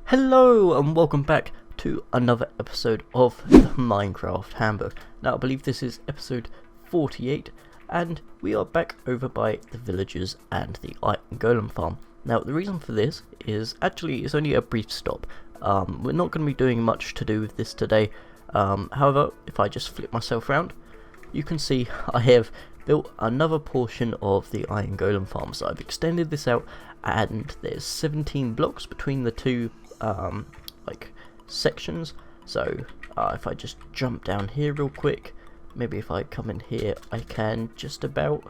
Hello and welcome back to another episode of the Minecraft Handbook. Now I believe this is episode 48 and we are back over by the villagers and the iron golem farm. Now the reason for this is actually it's only a brief stop. We're not going to be doing much to do with this today. However, if I just flip myself around, you can see I have built another portion of the iron golem farm. So I've extended this out and there's 17 blocks between the two sections. So if I just jump down here real quick, maybe if I come in here I can just about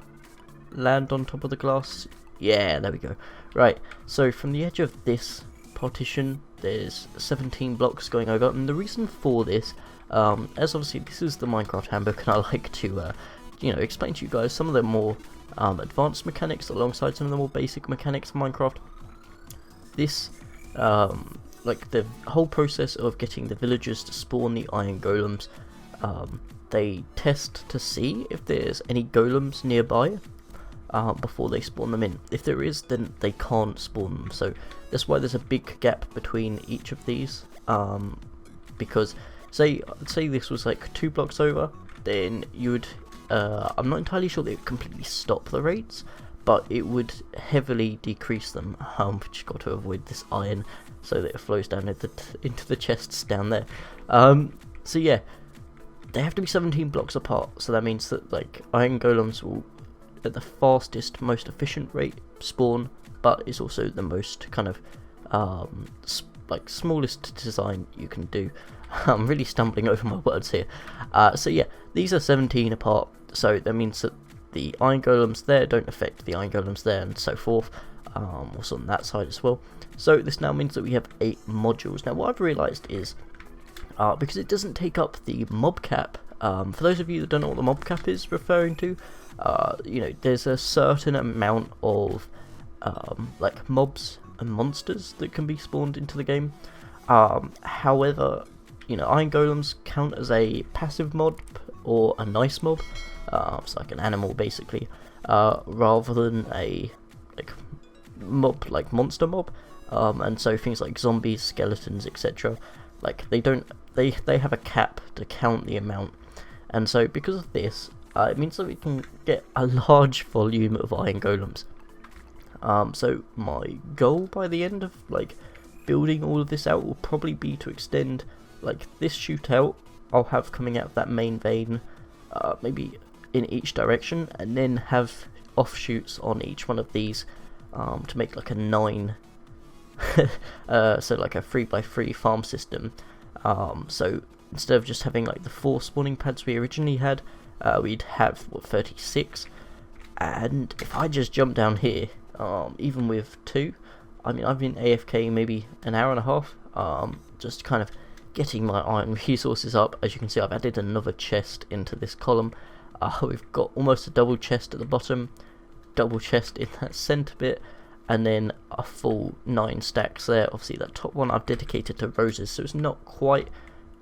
land on top of the glass. Yeah, there we go. Right, so from the edge of this partition there's 17 blocks going over, and the reason for this, as obviously this is the Minecraft Handbook and I like to explain to you guys some of the more advanced mechanics alongside some of the more basic mechanics of Minecraft. This the whole process of getting the villagers to spawn the iron golems, they test to see if there's any golems nearby before they spawn them in. If there is, then they can't spawn them, so that's why there's a big gap between each of these, because say this was like 2 blocks over, then you would I'm not entirely sure that it would completely stop the rates, but it would heavily decrease them. Just got to avoid this iron so that it flows down into the chests down there. So yeah, they have to be 17 blocks apart, so that means that iron golems will at the fastest, most efficient rate spawn, but it's also the most kind of smallest design you can do. I'm really stumbling over my words here. So yeah, these are 17 apart, so that means that the iron golems there don't affect the iron golems there, and so forth. Also on that side as well. So this now means that we have 8 modules. Now what I've realised is, because it doesn't take up the mob cap, for those of you that don't know what the mob cap is referring to, there's a certain amount of mobs and monsters that can be spawned into the game. However, iron golems count as a passive mob or a nice mob, it's like an animal basically, rather than a mob like monster mob, and so things like zombies, skeletons, etc. They have a cap to count the amount, and so because of this, it means that we can get a large volume of iron golems. So my goal by the end of building all of this out will probably be to extend this shootout I'll have coming out of that main vein, maybe in each direction, and then have offshoots on each one of these, to make a 9 so a 3x3 farm system. So instead of just having the 4 spawning pads we originally had, we'd have 36. And if I just jump down here, even with 2, I mean I've been AFK maybe an hour and a half, just kind of getting my iron resources up. As you can see, I've added another chest into this column. We've got almost a double chest at the bottom, double chest in that centre bit, and then a full 9 stacks there. Obviously that top one I've dedicated to roses, so it's not quite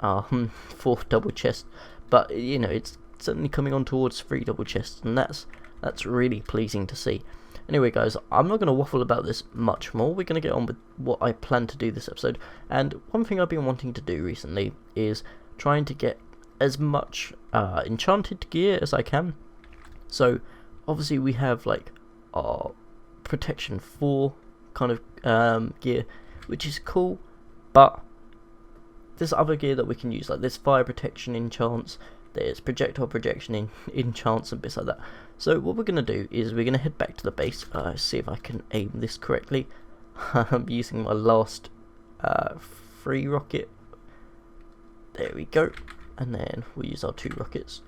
4 double chests, but it's certainly coming on towards 3 double chests, and that's really pleasing to see. Anyway guys, I'm not going to waffle about this much more. We're going to get on with what I plan to do this episode, and one thing I've been wanting to do recently is trying to get as much enchanted gear as I can. So obviously we have our protection 4 kind of gear, which is cool, but there's other gear that we can use, there's fire protection enchants, there's projectile projection enchants and bits like that. So what we're going to do is we're going to head back to the base, see if I can aim this correctly. I'm using my last free rocket. There we go, and then we'll use our 2 rockets.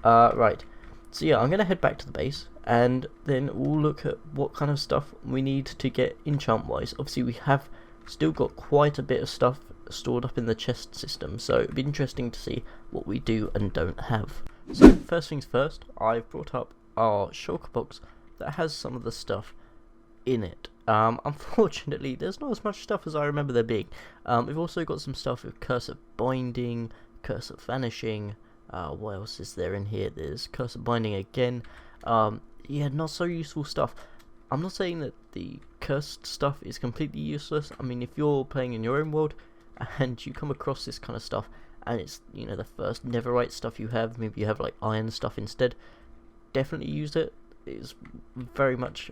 Right, so yeah, I'm going to head back to the base, and then we'll look at what kind of stuff we need to get enchant wise. Obviously we have still got quite a bit of stuff stored up in the chest system, so it'd be interesting to see what we do and don't have. So first things first, I've brought up our shulker box that has some of the stuff in it. Unfortunately there's not as much stuff as I remember there being. We've also got some stuff with curse of binding, curse of vanishing, what else is there in here? There's curse of binding again. Yeah, not so useful stuff. I'm not saying that the cursed stuff is completely useless. I mean, if you're playing in your own world and you come across this kind of stuff and it's, you know, the first netherite stuff you have, maybe you have like iron stuff instead, definitely use it. It's very much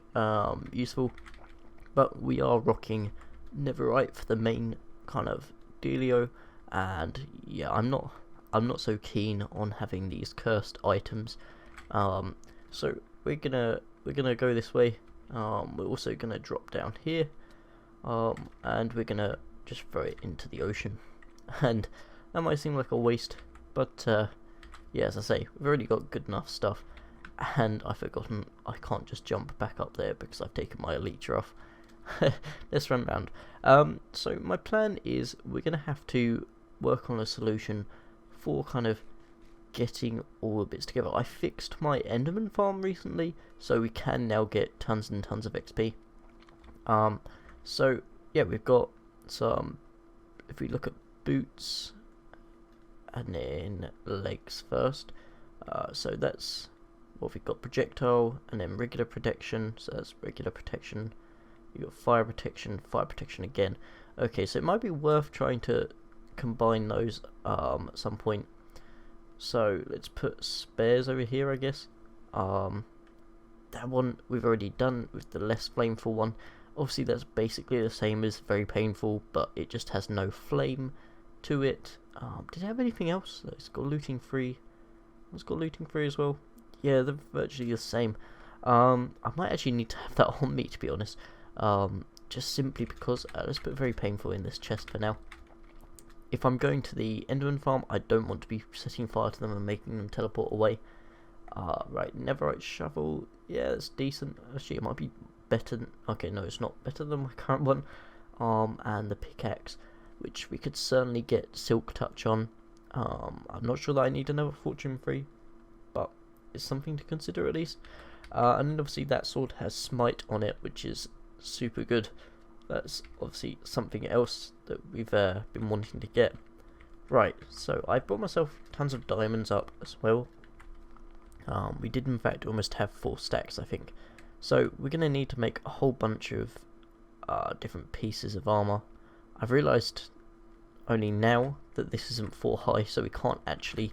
useful. But we are rocking netherite for the main kind of dealio, and yeah, I'm not so keen on having these cursed items. So we're gonna go this way. We're also gonna drop down here, and we're gonna just throw it into the ocean. And that might seem like a waste, but yeah, as I say, we've already got good enough stuff. And I've forgotten I can't just jump back up there because I've taken my elytra off. Let's run round. So my plan is we're going to have to work on a solution for kind of getting all the bits together. I fixed my Enderman farm recently, so we can now get tons and tons of XP. So yeah, we've got some, if we look at boots and then legs first, so that's what we've got: projectile and then regular protection. So that's regular protection. You got fire protection again. Okay, so it might be worth trying to combine those at some point. So let's put spares over here, I guess. That one we've already done with the less flameful one. Obviously that's basically the same as very painful, but it just has no flame to it. Did it have anything else? It's got looting free. It's got looting free as well. Yeah, they're virtually the same. I might actually need to have that on me, to be honest. Just simply because let's put very painful in this chest for now. If I'm going to the Enderman farm, I don't want to be setting fire to them and making them teleport away. Right, netherite shovel. Yeah, it's decent. Actually, it might be better than, okay, no, it's not better than my current one. And the pickaxe, which we could certainly get silk touch on. I'm not sure that I need another fortune free, but it's something to consider at least. And then obviously that sword has smite on it, which is super good. That's obviously something else that we've been wanting to get. Right, so I brought myself tons of diamonds up as well. We did in fact almost have 4 stacks, I think. So we're going to need to make a whole bunch of different pieces of armor. I've realised only now that this isn't 4 high, so we can't actually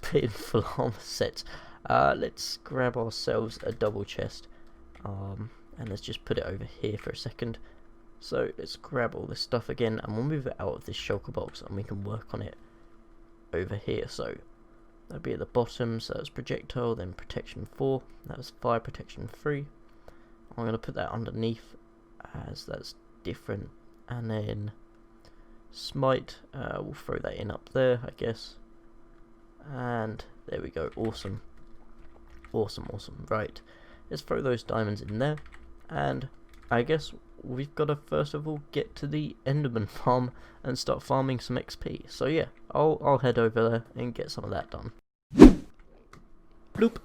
put in full armor sets. Let's grab ourselves a double chest, and let's just put it over here for a second. So let's grab all this stuff again, and we'll move it out of this shulker box, and we can work on it over here. So that'll be at the bottom. So that's projectile, then protection 4. That was fire protection 3. I'm going to put that underneath, as that's different, and then smite. We'll throw that in up there, I guess. And there we go. Awesome. Awesome. Right, let's throw those diamonds in there, and I guess we've got to first of all get to the Enderman farm and start farming some XP. So yeah, I'll head over there and get some of that done. Bloop.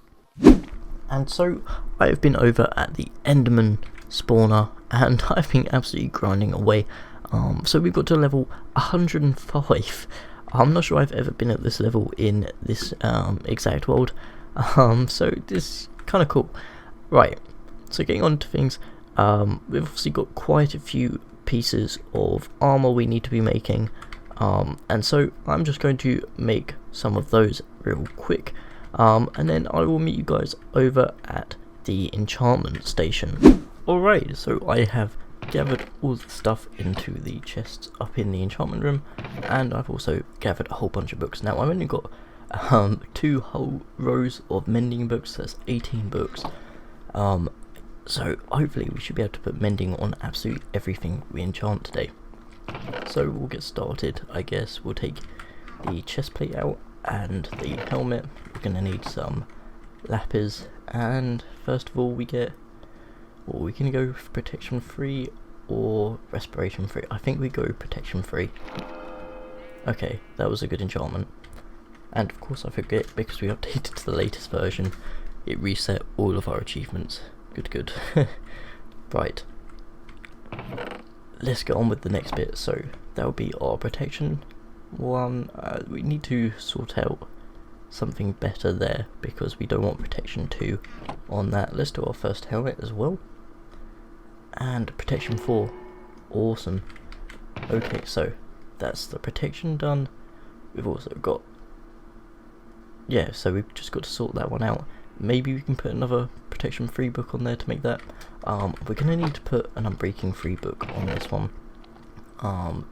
And so I've been over at the Enderman spawner, and I've been absolutely grinding away. So we've got to level 105. I'm not sure I've ever been at this level in this exact world. So this is kind of cool. Right, so getting on to things, we've obviously got quite a few pieces of armor we need to be making, and so I'm just going to make some of those real quick, and then I will meet you guys over at the enchantment station. Alright, so I have gathered all the stuff into the chests up in the enchantment room, and I've also gathered a whole bunch of books. Now I've only got 2 whole rows of mending books, that's 18 books. So hopefully we should be able to put mending on absolutely everything we enchant today. So we'll get started, I guess. We'll take the chest plate out and the helmet. We're going to need some lapis, and first of all we get, well, we can go for protection 3 or respiration 3. I think we go protection 3. Okay, that was a good enchantment. And of course I forget, because we updated to the latest version, it reset all of our achievements. Good. Right, let's get on with the next bit. So that will be our protection 1. We need to sort out something better there, because we don't want protection 2 on that. Let's do our first helmet as well, and protection 4. Awesome. Okay, so that's the protection done. We've also got, yeah, so we've just got to sort that one out. Maybe we can put another protection 3 book on there to make that. We're gonna need to put an unbreaking 3 book on this one.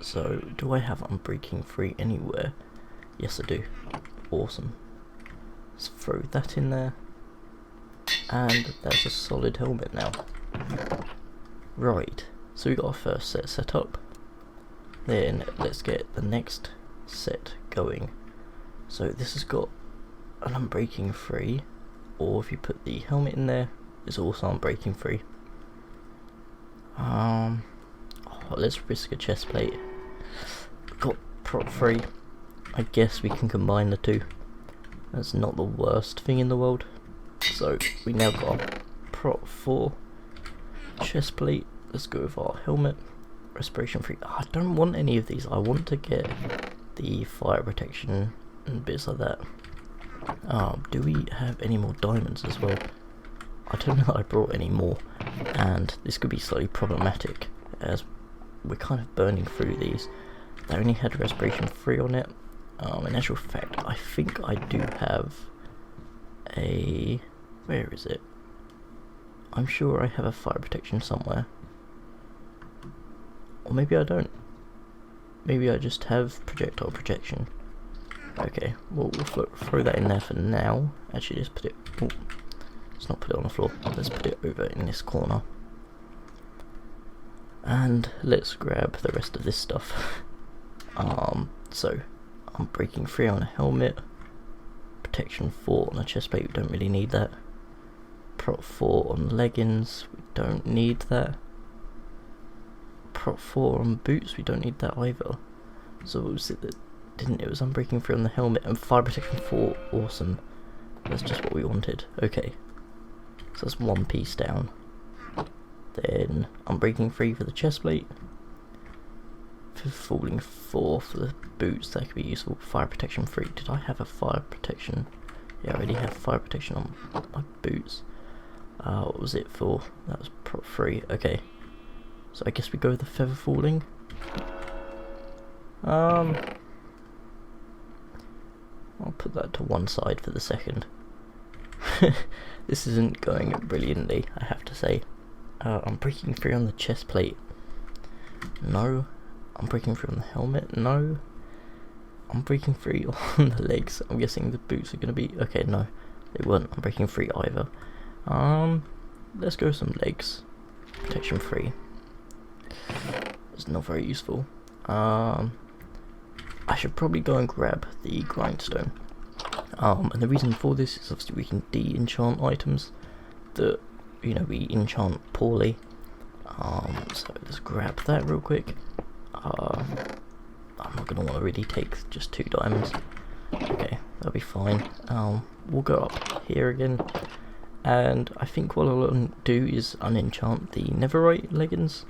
So do I have unbreaking 3 anywhere? Yes, I do. Awesome. Let's throw that in there, and that's a solid helmet now. Right, so we got our first set set up. Then let's get the next set going. So this has got an unbreaking 3, or if you put the helmet in there, it's also unbreaking 3. Let's risk a chest plate. We've got prop 3. I guess we can combine the two. That's not the worst thing in the world. So we now got prop 4 chest plate. Let's go with our helmet. Respiration 3. I don't want any of these. I want to get the fire protection and bits like that. Do we have any more diamonds as well? I don't know that I brought any more, and this could be slightly problematic as we're kind of burning through these. They only had respiration 3 on it. In actual fact, I think I do have a... where is it? I'm sure I have a fire protection somewhere. Or maybe I don't. Maybe I just have projectile protection. Okay, well, we'll throw that in there for now. Actually, let's put it... ooh, let's not put it on the floor. Let's put it over in this corner. And let's grab the rest of this stuff. So unbreaking 3 on a helmet, protection 4 on a chest plate, we don't really need that. Prop 4 on leggings, we don't need that. Prop 4 on boots, we don't need that either. So what was it that didn't? It was unbreaking 3 on the helmet and fire protection 4, awesome. That's just what we wanted. Okay, so that's one piece down. Then unbreaking 3 for the chest plate. Falling 4 for the boots, that could be useful. Fire protection 3. Did I have a fire protection? Yeah, I already have fire protection on my boots. What was it for? That was prop 3. Okay, so I guess we go with the feather falling. I'll put that to one side for the second. This isn't going brilliantly, I have to say. I'm breaking 3 on the chest plate. No. I'm breaking 3 on the helmet. No. I'm breaking 3 on the legs. I'm guessing the boots are going to be... okay, no. They weren't. I'm breaking 3 either. Let's go with some legs. Protection 3. It's not very useful. I should probably go and grab the grindstone. And the reason for this is obviously we can de-enchant items that, you know, we enchant poorly. So let's grab that real quick. I'm not going to want to really take just 2 diamonds. Okay, that'll be fine. We'll go up here again, and I think what I'll do is unenchant the netherite leggings,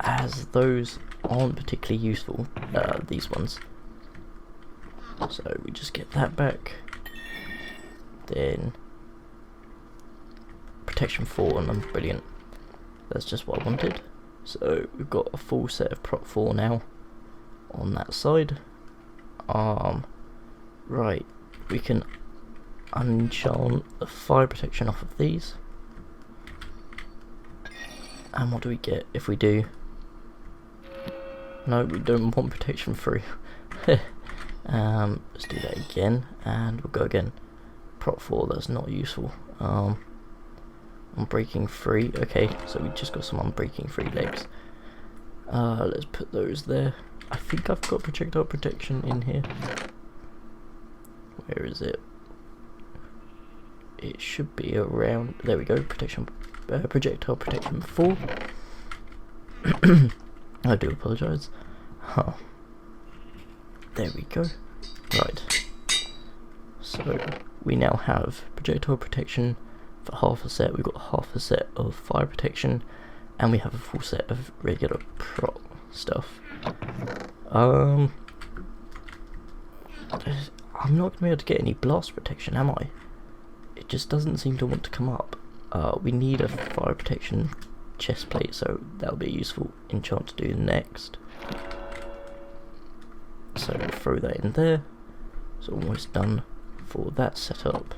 as those aren't particularly useful, these ones. So we just get that back. Then protection 4 on them, brilliant. That's just what I wanted. So we've got a full set of prop 4 now on that side. Right, we can unenchant the fire protection off of these. And what do we get if we do? No, we don't want protection 3. Let's do that again, and we'll go again. Prop 4, that's not useful. Unbreaking 3, okay, so we just got some unbreaking 3 legs. Let's put those there. I think I've got projectile protection in here. Where is it? It should be around, there we go, projectile protection 4. I do apologise. Oh. There we go. Right. So we now have projectile protection for half a set. We've got half a set of fire protection, and we have a full set of regular prop stuff. I'm not going to be able to get any blast protection, am I? It just doesn't seem to want to come up. We need a fire protection chest plate, so that'll be a useful enchant to do next. So we'll throw that in there. It's almost done for that setup.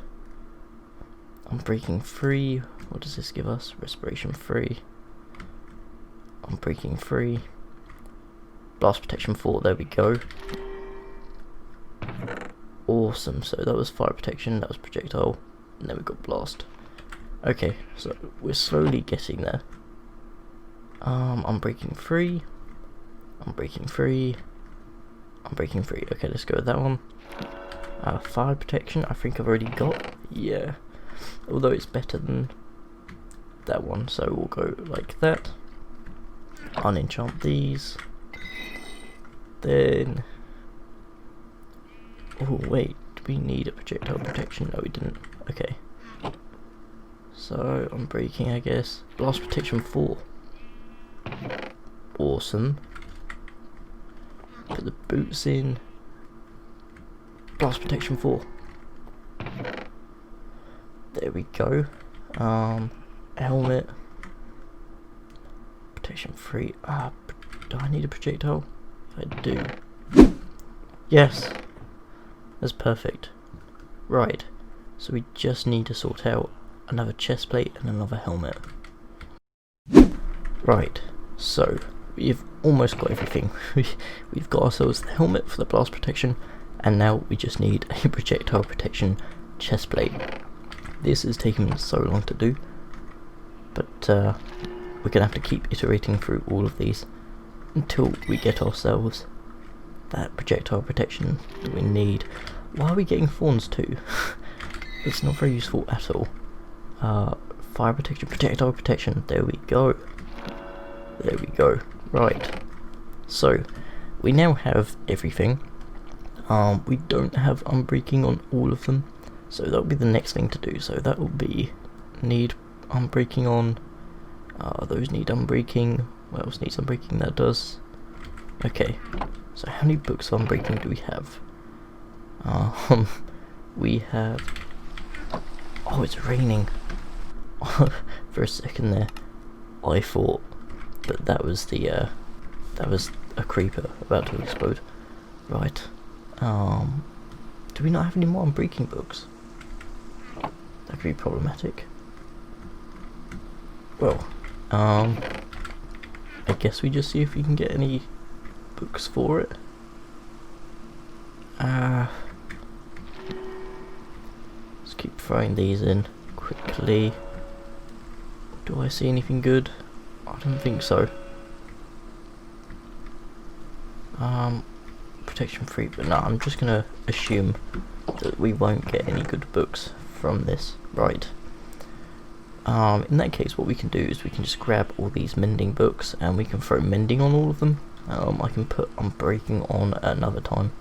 Unbreaking 3. What does this give us? Respiration 3. Unbreaking 3. Blast protection 4. There we go. Awesome. So that was fire protection. That was projectile. And then we got blast. Okay, so we're slowly getting there. Unbreaking 3. Unbreaking 3. Unbreaking 3. Okay, let's go with that one. Fire protection, I think I've already got. Yeah. Although it's better than that one, so we'll go like that. Unenchant these. Then... oh wait, do we need a projectile protection? No, we didn't. Okay. So, unbreaking, I guess. Blast protection 4. Awesome. Put the boots in. Blast protection 4. There we go. Helmet. Protection 3. Do I need a projectile? I do. Yes! That's perfect. Right. So we just need to sort out another chest plate and another helmet. Right. So we've almost got everything. We've got ourselves the helmet for the blast protection, and now we just need a projectile protection chest plate. This is taking so long to do, but we're gonna have to keep iterating through all of these until we get ourselves that projectile protection that we need. Why are we getting thorns too? It's not very useful at all. Fire protection, projectile protection, there we go. There we go. Right. So, we now have everything. We don't have unbreaking on all of them, so that'll be the next thing to do. So that will be need unbreaking on. Those need unbreaking. What else needs unbreaking? That does. Okay. So how many books of unbreaking do we have? We have. Oh, it's raining. For a second there, I thought that was the that was a creeper about to explode. Right. Do we not have any more unbreaking books? That could be problematic. Well, I guess we just see if we can get any books for it. Let's keep throwing these in quickly. Do I see anything good? I don't think so. Protection 3, but no, I'm just gonna assume that we won't get any good books from this. Right. In that case, what we can do is we can just grab all these mending books and we can throw mending on all of them. I can put unbreaking on another time.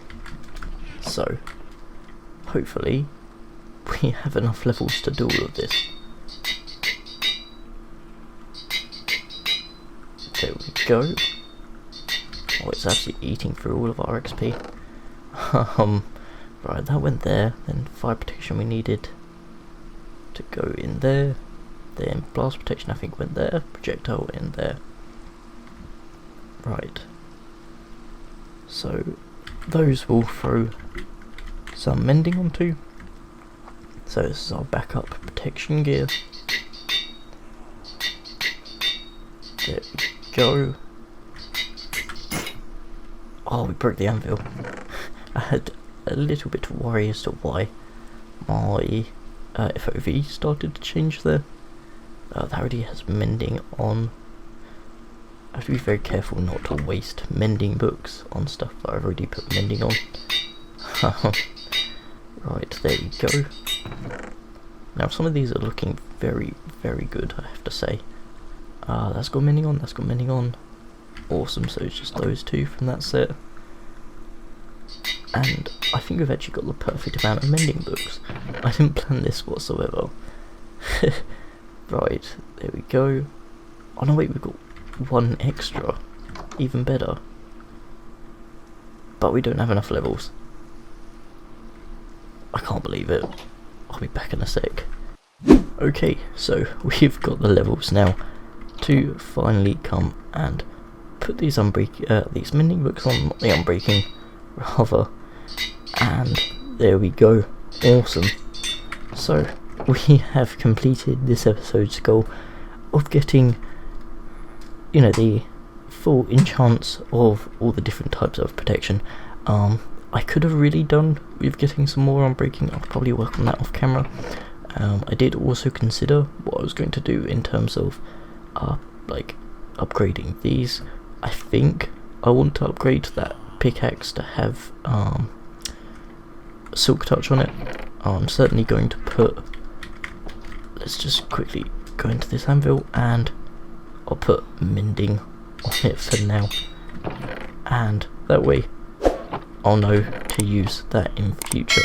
So, hopefully, we have enough levels to do all of this. There we go. Oh, it's actually eating through all of our XP. Right, that went there. Then fire protection we needed to go in there. Then blast protection I think went there. Projectile in there. Right. So those will throw some mending onto. So this is our backup protection gear. There we go. Oh, we broke the anvil. I had a little bit of worry as to why my FOV started to change there. That already has mending on. I have to be very careful not to waste mending books on stuff that I've already put mending on. Right, there we go. Now some of these are looking very, very good, I have to say. That's got mending on, that's got mending on. Awesome, so it's just those two from that set. And I think we've actually got the perfect amount of mending books. I didn't plan this whatsoever. Right, there we go. Oh no wait, we've got one extra. Even better. But we don't have enough levels. I can't believe it. I'll be back in a sec. Okay, so we've got the levels now. to finally come and put these these mending books on, not the unbreaking, rather, and there we go. Awesome. So we have completed this episode's goal of getting, you know, the full enchants of all the different types of protection. I could have really done with getting some more unbreaking. I'll probably work on that off camera. I did also consider what I was going to do in terms of like upgrading these. I think I want to upgrade that pickaxe to have silk touch on it. I'm certainly going to put, let's just quickly go into this anvil, and I'll put mending on it for now, and that way I'll know to use that in future.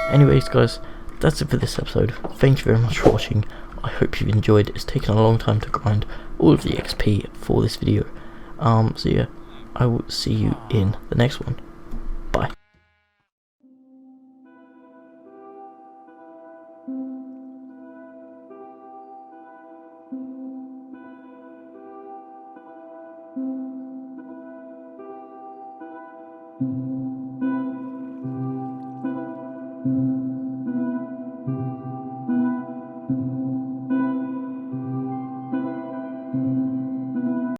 Anyways guys, that's it for this episode. Thank you very much for watching. I hope you've enjoyed. It's taken a long time to grind all of the XP for this video. So yeah, I will see you in the next one. Bye.